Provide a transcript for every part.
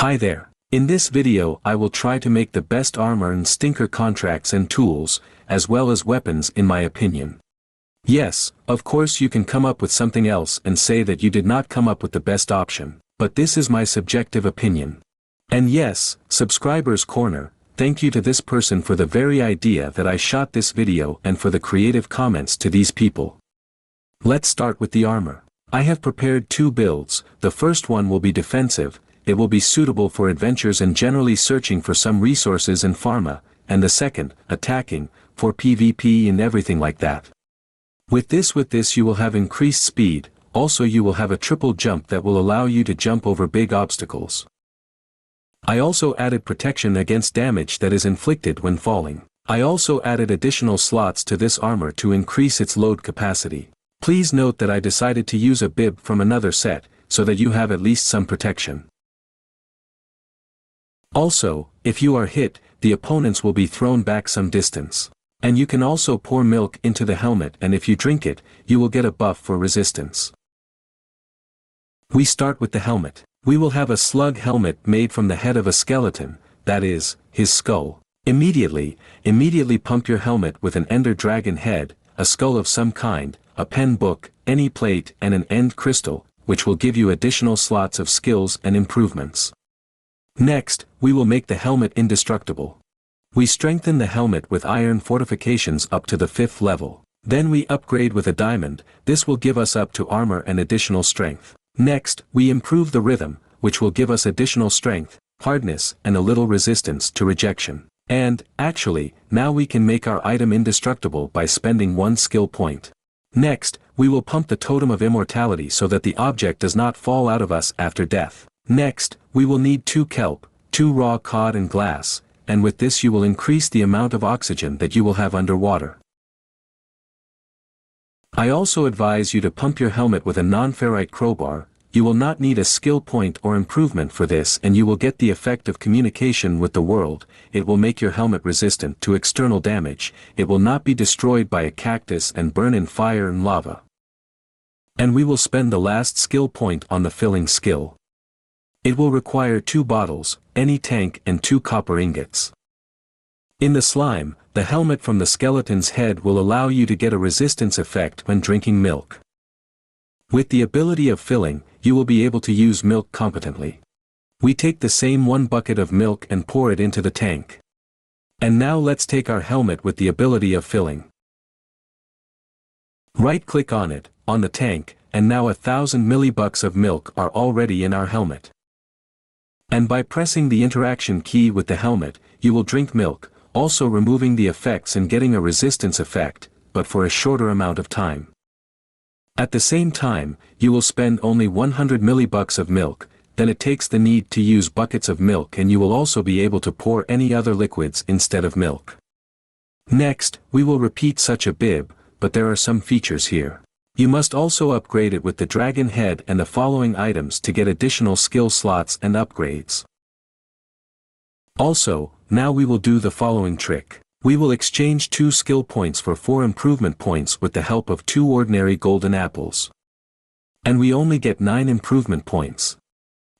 Hi there. In this video I will try to make the best armor and stinker contracts and tools, as well as weapons in my opinion. Yes, of course you can come up with something else and say that you did not come up with the best option, but this is my subjective opinion. And yes, Subscribers Corner, thank you to this person for the very idea that I shot this video and for the creative comments to these people. Let's start with the armor. I have prepared two builds. The first one will be defensive. It will be suitable for adventures and generally searching for some resources and pharma, and the second, attacking, for PvP and everything like that. With this you will have increased speed, also you will have a triple jump that will allow you to jump over big obstacles. I also added protection against damage that is inflicted when falling. I also added additional slots to this armor to increase its load capacity. Please note that I decided to use a bib from another set, so that you have at least some protection. Also, if you are hit, the opponents will be thrown back some distance. And you can also pour milk into the helmet, and if you drink it, you will get a buff for resistance. We start with the helmet. We will have a slug helmet made from the head of a skeleton, that is, his skull. Immediately pump your helmet with an ender dragon head, a skull of some kind, a pen book, any plate and an end crystal, which will give you additional slots of skills and improvements. Next, we will make the helmet indestructible. We strengthen the helmet with iron fortifications up to the 5th level. Then we upgrade with a diamond. This will give us up to armor and additional strength. Next, we improve the rhythm, which will give us additional strength, hardness and a little resistance to rejection. And, actually, now we can make our item indestructible by spending 1 skill point. Next, we will pump the totem of immortality so that the object does not fall out of us after death. Next, we will need 2 kelp, 2 raw cod and glass, and with this you will increase the amount of oxygen that you will have underwater. I also advise you to pump your helmet with a non-ferrite crowbar. You will not need a skill point or improvement for this, and you will get the effect of communication with the world. It will make your helmet resistant to external damage. It will not be destroyed by a cactus and burn in fire and lava. And we will spend the last skill point on the filling skill. It will require 2 bottles, any tank and 2 copper ingots. In the slime, the helmet from the skeleton's head will allow you to get a resistance effect when drinking milk. With the ability of filling, you will be able to use milk competently. We take the same 1 bucket of milk and pour it into the tank. And now let's take our helmet with the ability of filling. Right-click on it, on the tank, and now 1,000 millibucks of milk are already in our helmet. And by pressing the interaction key with the helmet, you will drink milk, also removing the effects and getting a resistance effect, but for a shorter amount of time. At the same time, you will spend only 100 millibucks of milk, then it takes the need to use buckets of milk, and you will also be able to pour any other liquids instead of milk. Next, we will repeat such a bib, but there are some features here. You must also upgrade it with the dragon head and the following items to get additional skill slots and upgrades. Also, now we will do the following trick. We will exchange 2 skill points for 4 improvement points with the help of 2 ordinary golden apples. And we only get 9 improvement points.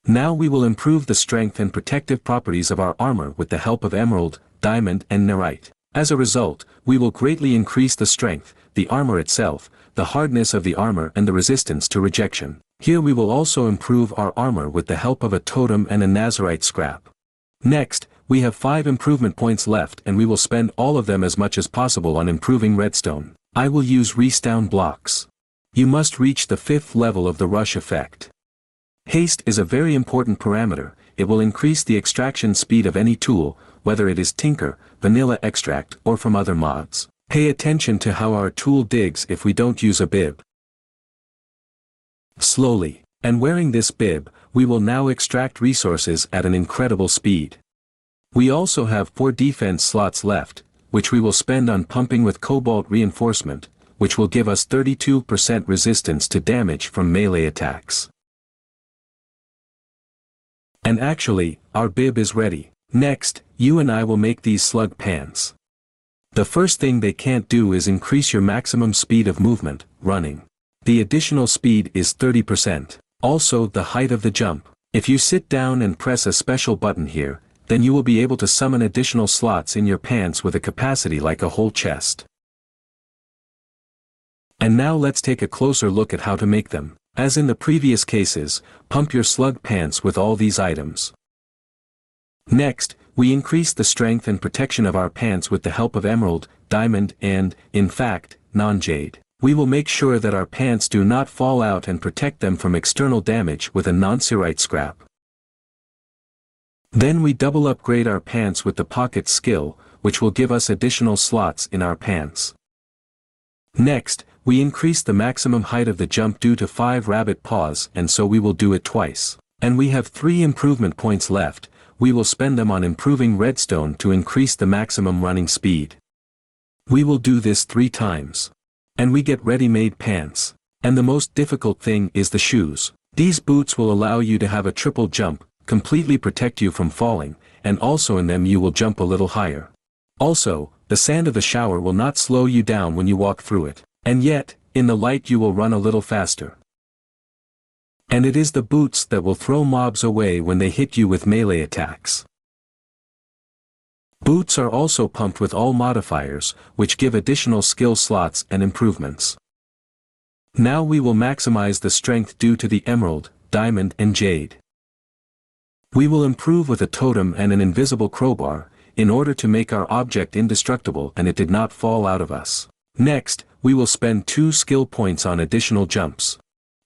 Now we will improve the strength and protective properties of our armor with the help of emerald, diamond and nerite. As a result, we will greatly increase the strength, the armor itself, the hardness of the armor and the resistance to rejection. Here we will also improve our armor with the help of a totem and a nazarite scrap. Next, we have 5 improvement points left, and we will spend all of them as much as possible on improving redstone. I will use restone blocks. You must reach the 5th level of the rush effect. Haste is a very important parameter. It will increase the extraction speed of any tool, whether it is Tinker, Vanilla Extract or from other mods. Pay attention to how our tool digs if we don't use a bib. Slowly, and wearing this bib, we will now extract resources at an incredible speed. We also have 4 defense slots left, which we will spend on pumping with cobalt reinforcement, which will give us 32% resistance to damage from melee attacks. And actually, our bib is ready. Next, you and I will make these slug pants. The first thing they can't do is increase your maximum speed of movement, running. The additional speed is 30%. Also the height of the jump. If you sit down and press a special button here, then you will be able to summon additional slots in your pants with a capacity like a whole chest. And now let's take a closer look at how to make them. As in the previous cases, pump your slug pants with all these items. Next, we increase the strength and protection of our pants with the help of emerald, diamond and, in fact, non-jade. We will make sure that our pants do not fall out and protect them from external damage with a non-cerite scrap. Then we double upgrade our pants with the pocket skill, which will give us additional slots in our pants. Next, we increase the maximum height of the jump due to 5 rabbit paws, and so we will do it twice. And we have 3 improvement points left. We will spend them on improving redstone to increase the maximum running speed. We will do this 3 times. And we get ready-made pants. And the most difficult thing is the shoes. These boots will allow you to have a triple jump, completely protect you from falling, and also in them you will jump a little higher. Also, the sand of the shower will not slow you down when you walk through it. And yet, in the light you will run a little faster. And it is the boots that will throw mobs away when they hit you with melee attacks. Boots are also pumped with all modifiers, which give additional skill slots and improvements. Now we will maximize the strength due to the emerald, diamond and jade. We will improve with a totem and an invisible crowbar, in order to make our object indestructible and it did not fall out of us. Next, we will spend 2 skill points on additional jumps.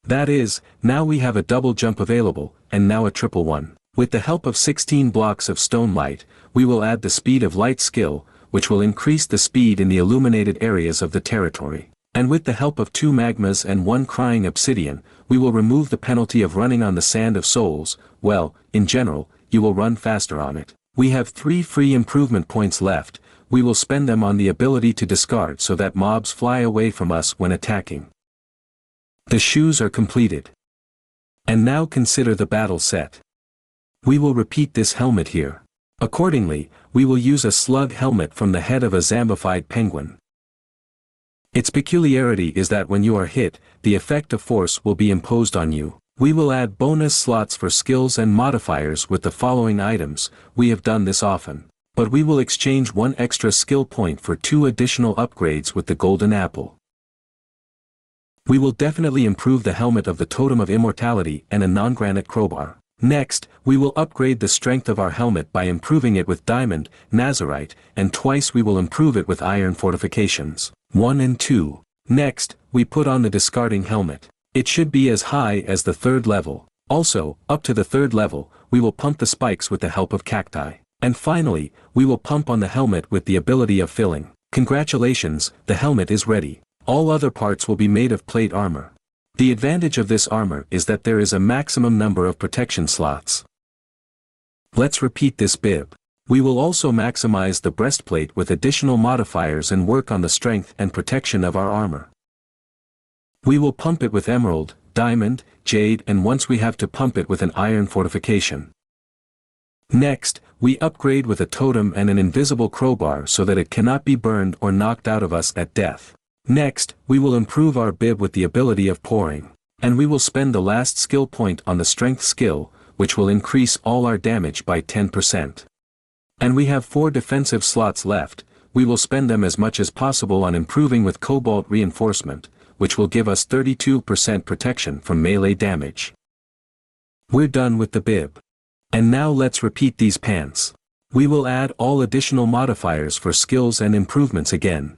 That is, now we have a double jump available, and now a triple one. With the help of 16 blocks of stone light, we will add the speed of light skill, which will increase the speed in the illuminated areas of the territory. And with the help of 2 magmas and 1 crying obsidian, we will remove the penalty of running on the sand of souls. Well, in general, you will run faster on it. We have 3 free improvement points left. We will spend them on the ability to discard so that mobs fly away from us when attacking. The shoes are completed. And now consider the battle set. We will repeat this helmet here. Accordingly, we will use a slug helmet from the head of a zombified penguin. Its peculiarity is that when you are hit, the effect of force will be imposed on you. We will add bonus slots for skills and modifiers with the following items. We have done this often. But we will exchange 1 extra skill point for 2 additional upgrades with the golden apple. We will definitely improve the helmet of the totem of immortality and a non-granite crowbar. Next, we will upgrade the strength of our helmet by improving it with diamond, nazarite, and twice we will improve it with iron fortifications, 1 and 2. Next, we put on the discarding helmet. It should be as high as the 3rd level. Also, up to the 3rd level, we will pump the spikes with the help of cacti. And finally, we will pump on the helmet with the ability of filling. Congratulations, the helmet is ready. All other parts will be made of plate armor. The advantage of this armor is that there is a maximum number of protection slots. Let's repeat this bib. We will also maximize the breastplate with additional modifiers and work on the strength and protection of our armor. We will pump it with emerald, diamond, jade, and once we have to pump it with an iron fortification. Next, we upgrade with a totem and an invisible crowbar so that it cannot be burned or knocked out of us at death. Next, we will improve our bib with the ability of pouring. And we will spend the last skill point on the strength skill, which will increase all our damage by 10%. And we have 4 defensive slots left. We will spend them as much as possible on improving with cobalt reinforcement, which will give us 32% protection from melee damage. We're done with the bib. And now let's repeat these pants. We will add all additional modifiers for skills and improvements again.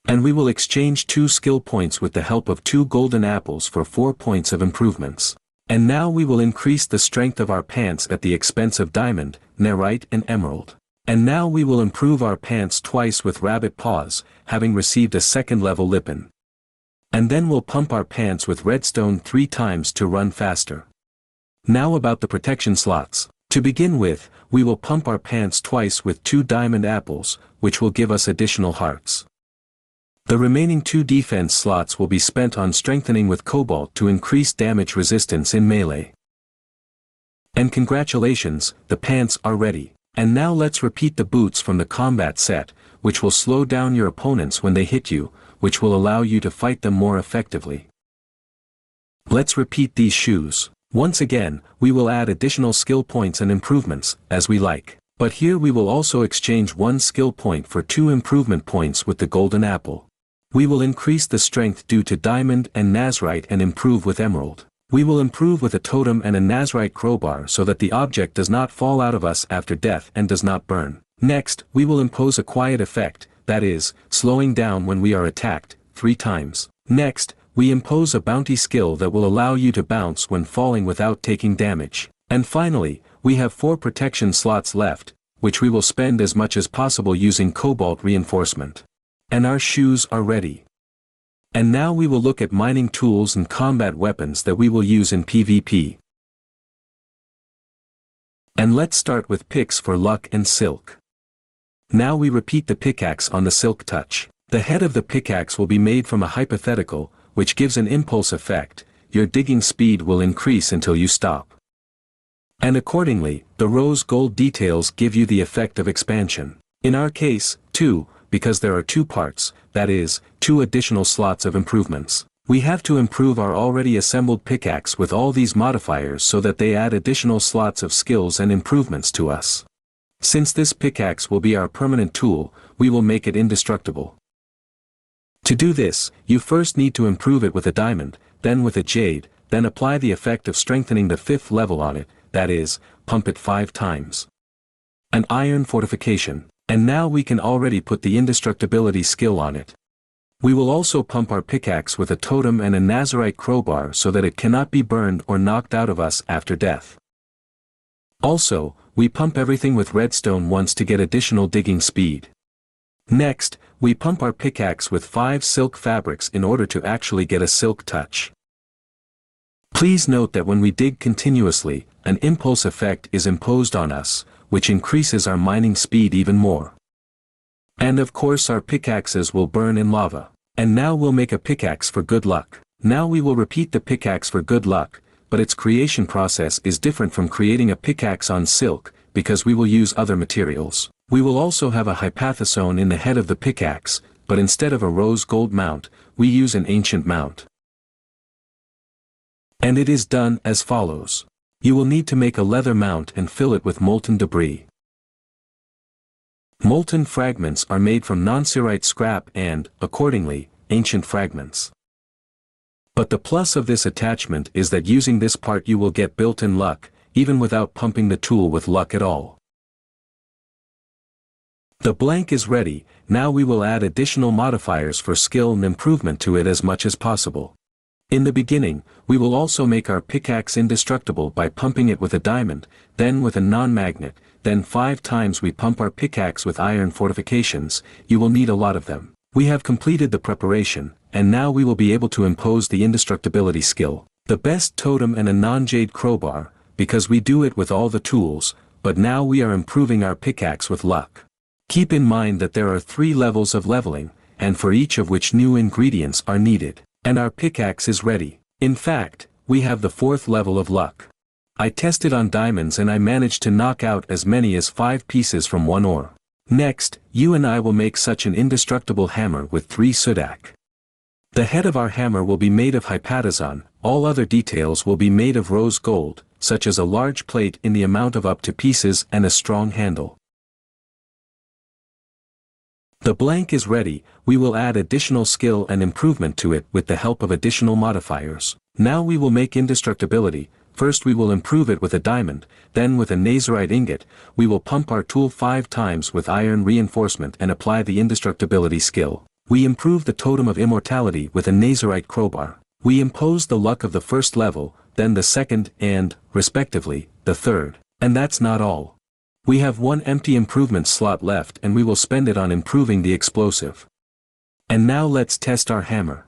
And we will exchange 2 skill points with the help of 2 golden apples for 4 points of improvements. And now we will increase the strength of our pants at the expense of diamond, nerite and emerald. And now we will improve our pants twice with rabbit paws, having received a 2nd level lipin. And then we'll pump our pants with redstone 3 times to run faster. Now about the protection slots. To begin with, we will pump our pants twice with 2 diamond apples, which will give us additional hearts. The remaining 2 defense slots will be spent on strengthening with cobalt to increase damage resistance in melee. And congratulations, the pants are ready. And now let's repeat the boots from the combat set, which will slow down your opponents when they hit you, which will allow you to fight them more effectively. Let's repeat these shoes. Once again, we will add additional skill points and improvements, as we like. But here we will also exchange one skill point for 2 improvement points with the golden apple. We will increase the strength due to diamond and Nazarite and improve with emerald. We will improve with a totem and a Nazarite crowbar so that the object does not fall out of us after death and does not burn. Next, we will impose a quiet effect, that is, slowing down when we are attacked, 3 times. Next, we impose a bounty skill that will allow you to bounce when falling without taking damage. And finally, we have 4 protection slots left, which we will spend as much as possible using cobalt reinforcement. And our shoes are ready. And now we will look at mining tools and combat weapons that we will use in PvP. And let's start with picks for luck and silk. Now we repeat the pickaxe on the silk touch. The head of the pickaxe will be made from a hypothetical, which gives an impulse effect. Your digging speed will increase until you stop. And accordingly, the rose gold details give you the effect of expansion. In our case, 2, because there are 2 parts, that is, 2 additional slots of improvements. We have to improve our already assembled pickaxe with all these modifiers so that they add additional slots of skills and improvements to us. Since this pickaxe will be our permanent tool, we will make it indestructible. To do this, you first need to improve it with a diamond, then with a jade, then apply the effect of strengthening the 5th level on it, that is, pump it 5 times. An iron fortification. And now we can already put the indestructibility skill on it. We will also pump our pickaxe with a totem and a Nazarite crowbar so that it cannot be burned or knocked out of us after death. Also, we pump everything with redstone once to get additional digging speed. Next, we pump our pickaxe with 5 silk fabrics in order to actually get a silk touch. Please note that when we dig continuously, an impulse effect is imposed on us, which increases our mining speed even more. And of course our pickaxes will burn in lava. And now we'll make a pickaxe for good luck. Now we will repeat the pickaxe for good luck, but its creation process is different from creating a pickaxe on silk, because we will use other materials. We will also have a hypathosone in the head of the pickaxe, but instead of a rose gold mount, we use an ancient mount. And it is done as follows. You will need to make a leather mount and fill it with molten debris. Molten fragments are made from non-cerite scrap and, accordingly, ancient fragments. But the plus of this attachment is that using this part you will get built-in luck, even without pumping the tool with luck at all. The blank is ready. Now we will add additional modifiers for skill and improvement to it as much as possible. In the beginning, we will also make our pickaxe indestructible by pumping it with a diamond, then with a non-magnet, then 5 times we pump our pickaxe with iron fortifications. You will need a lot of them. We have completed the preparation, and now we will be able to impose the indestructibility skill. The best totem and a non-jade crowbar, because we do it with all the tools, but now we are improving our pickaxe with luck. Keep in mind that there are 3 levels of leveling, and for each of which new ingredients are needed. And our pickaxe is ready. In fact, we have the 4th level of luck. I tested on diamonds and I managed to knock out as many as 5 pieces from 1 ore. Next, you and I will make such an indestructible hammer with 3 sudak. The head of our hammer will be made of hypatazon, all other details will be made of rose gold, such as a large plate in the amount of up to pieces and a strong handle. The blank is ready. We will add additional skill and improvement to it with the help of additional modifiers. Now we will make indestructibility. First we will improve it with a diamond, then with a Nazarite ingot. We will pump our tool 5 times with iron reinforcement and apply the indestructibility skill. We improve the totem of immortality with a Nazarite crowbar. We impose the luck of the 1st level, then the 2nd and, respectively, the 3rd. And that's not all. We have 1 empty improvement slot left and we will spend it on improving the explosive. And now let's test our hammer.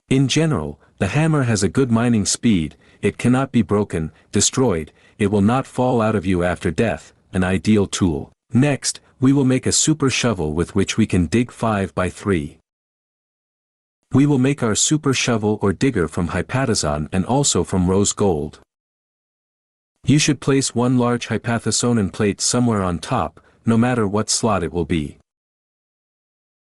In general, the hammer has a good mining speed, it cannot be broken, destroyed, it will not fall out of you after death, an ideal tool. Next, we will make a super shovel with which we can dig 5 by 3. We will make our super shovel or digger from hypatazon and also from rose gold. You should place 1 large hypathosonan plate somewhere on top, no matter what slot it will be.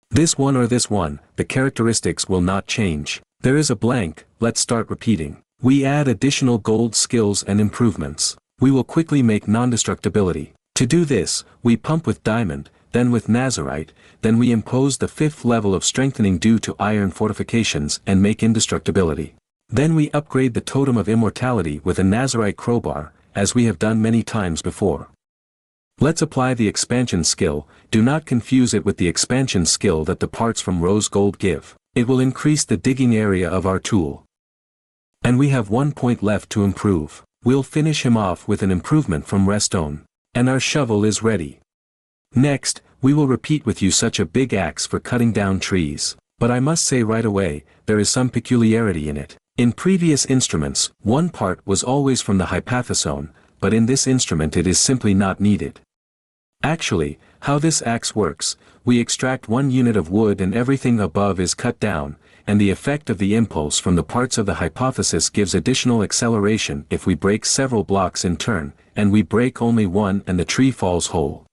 This one or this one, the characteristics will not change. There is a blank, let's start repeating. We add additional gold skills and improvements. We will quickly make non-destructibility. To do this, we pump with diamond, then with Nazarite, then we impose the 5th level of strengthening due to iron fortifications and make indestructibility. Then we upgrade the totem of immortality with a Nazarite crowbar, as we have done many times before. Let's apply the expansion skill. Do not confuse it with the expansion skill that the parts from rose gold give. It will increase the digging area of our tool. And we have 1 point left to improve. We'll finish him off with an improvement from redstone. And our shovel is ready. Next, we will repeat with you such a big axe for cutting down trees. But I must say right away, there is some peculiarity in it. In previous instruments, one part was always from the hypathosone, but in this instrument it is simply not needed. Actually, how this axe works, we extract 1 unit of wood and everything above is cut down, and the effect of the impulse from the parts of the hypothesis gives additional acceleration if we break several blocks in turn, and we break only one and the tree falls whole.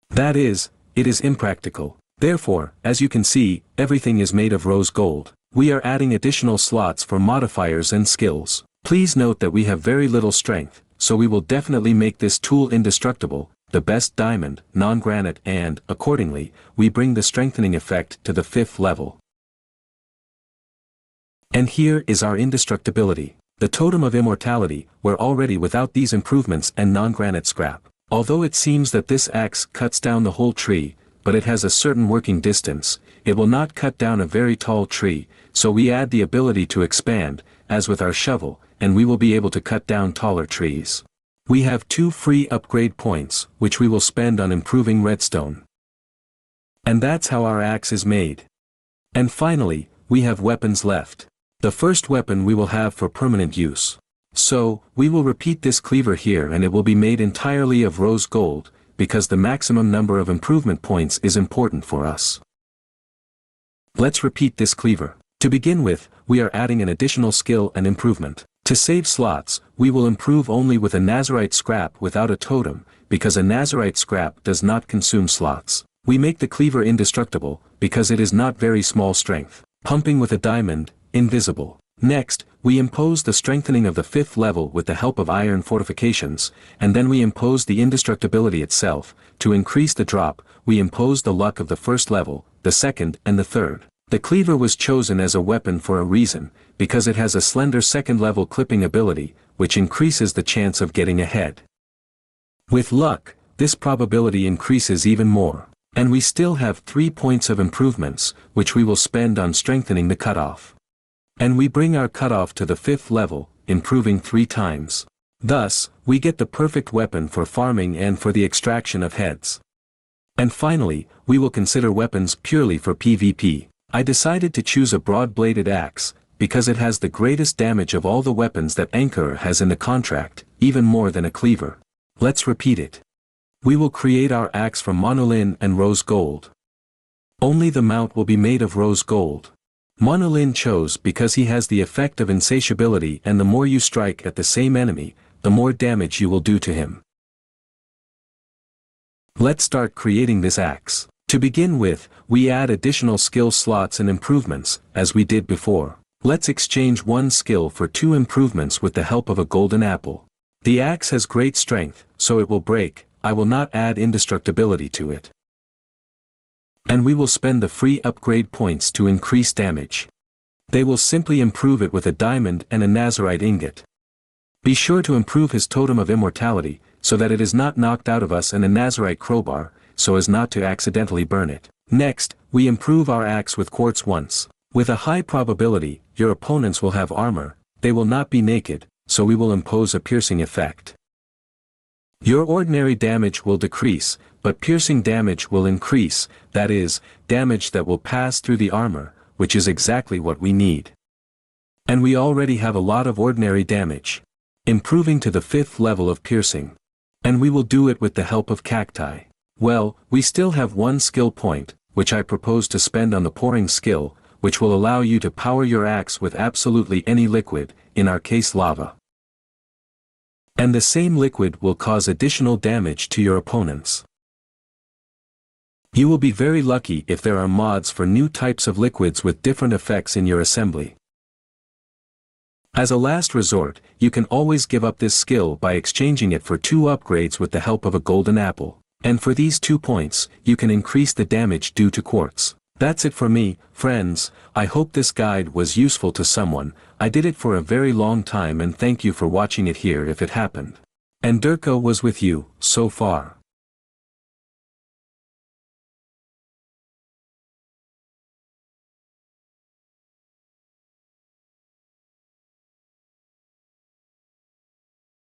That is, it is impractical. Therefore, as you can see, everything is made of rose gold. We are adding additional slots for modifiers and skills. Please note that we have very little strength, so we will definitely make this tool indestructible, the best diamond, non-granite, and, accordingly, we bring the strengthening effect to the 5th level. And here is our indestructibility. The totem of immortality, we're already without these improvements and non-granite scrap. Although it seems that this axe cuts down the whole tree, but it has a certain working distance, it will not cut down a very tall tree, so we add the ability to expand, as with our shovel, and we will be able to cut down taller trees. We have 2 free upgrade points, which we will spend on improving redstone. And that's how our axe is made. And finally, we have weapons left. The first weapon we will have for permanent use. So, we will repeat this cleaver here and it will be made entirely of rose gold, because the maximum number of improvement points is important for us. Let's repeat this cleaver. To begin with, we are adding an additional skill and improvement. To save slots, we will improve only with a Nazarite scrap without a totem, because a Nazarite scrap does not consume slots. We make the cleaver indestructible, because it is not very small strength. Pumping with a diamond, invisible. Next, we impose the strengthening of the 5th level with the help of iron fortifications, and then we impose the indestructibility itself. To increase the drop, we impose the luck of the 1st level, the 2nd and the 3rd. The cleaver was chosen as a weapon for a reason, because it has a slender 2nd level clipping ability, which increases the chance of getting ahead. With luck, this probability increases even more. And we still have 3 points of improvements, which we will spend on strengthening the cutoff. And we bring our cutoff to the 5th level, improving 3 times. Thus, we get the perfect weapon for farming and for the extraction of heads. And finally, we will consider weapons purely for PvP. I decided to choose a broad-bladed axe, because it has the greatest damage of all the weapons that Anchor has in the contract, even more than a cleaver. Let's repeat it. We will create our axe from monolin and rose gold. Only the mount will be made of rose gold. Monolin chose because he has the effect of insatiability, and the more you strike at the same enemy, the more damage you will do to him. Let's start creating this axe. To begin with, we add additional skill slots and improvements, as we did before. Let's exchange 1 skill for 2 improvements with the help of a golden apple. The axe has great strength, so it will break. I will not add indestructibility to it. And we will spend the free upgrade points to increase damage. They will simply improve it with a diamond and a Nazarite ingot. Be sure to improve his totem of immortality, so that it is not knocked out of us, and a Nazarite crowbar, so as not to accidentally burn it. Next, we improve our axe with quartz once. With a high probability, your opponents will have armor, they will not be naked, so we will impose a piercing effect. Your ordinary damage will decrease, but piercing damage will increase, that is, damage that will pass through the armor, which is exactly what we need. And we already have a lot of ordinary damage. Improving to the 5th level of piercing. And we will do it with the help of cacti. Well, we still have 1 skill point, which I propose to spend on the pouring skill, which will allow you to power your axe with absolutely any liquid, in our case lava. And the same liquid will cause additional damage to your opponents. You will be very lucky if there are mods for new types of liquids with different effects in your assembly. As a last resort, you can always give up this skill by exchanging it for 2 upgrades with the help of a golden apple. And for these 2 points, you can increase the damage due to quartz. That's it for me, friends. I hope this guide was useful to someone. I did it for a very long time and thank you for watching it here if it happened. And Durko was with you, so far.